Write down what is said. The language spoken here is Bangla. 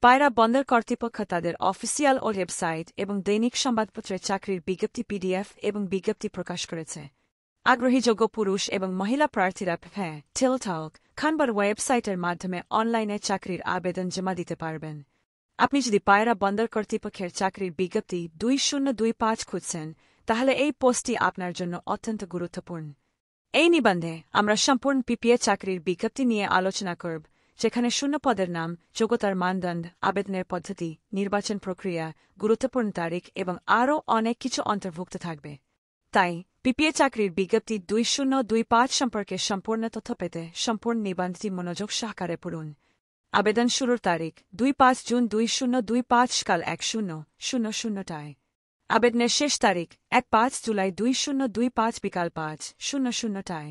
পায়রা বন্দর কর্তৃপক্ষ তাদের অফিসিয়াল ওয়েবসাইট এবং দৈনিক সংবাদপত্রের চাকরির বিজ্ঞপ্তি পিডিএফ এবং বিজ্ঞপ্তি প্রকাশ করেছে। আগ্রহী যোগ্য পুরুষ এবং মহিলা প্রার্থীরা টেলটক খানবার ওয়েবসাইটের মাধ্যমে অনলাইনে চাকরির আবেদন জমা দিতে পারবেন। আপনি যদি পায়রা বন্দর কর্তৃপক্ষের চাকরির বিজ্ঞপ্তি 2025 খুঁজছেন, তাহলে এই পোস্টটি আপনার জন্য অত্যন্ত গুরুত্বপূর্ণ। এই নিবন্ধে আমরা সম্পূর্ণ পিপিএ চাকরির বিজ্ঞপ্তি নিয়ে আলোচনা করব, যেখানে শূন্য পদের নাম, যোগ্যতার মানদণ্ড, আবেদনের পদ্ধতি, নির্বাচন প্রক্রিয়া, গুরুত্বপূর্ণ তারিখ এবং আরও অনেক কিছু অন্তর্ভুক্ত থাকবে। তাই পিপিএ চাকরির বিজ্ঞপ্তি 2025 সম্পর্কে সম্পূর্ণ তথ্য পেতে সম্পূর্ণ নিবন্ধটি মনোযোগ সহকারে পড়ুন। আবেদন শুরুর তারিখ 25 জুন 2025 সকাল 10:00টায়। আবেদনের শেষ তারিখ 15 জুলাই 2025 বিকাল 5:00টায়।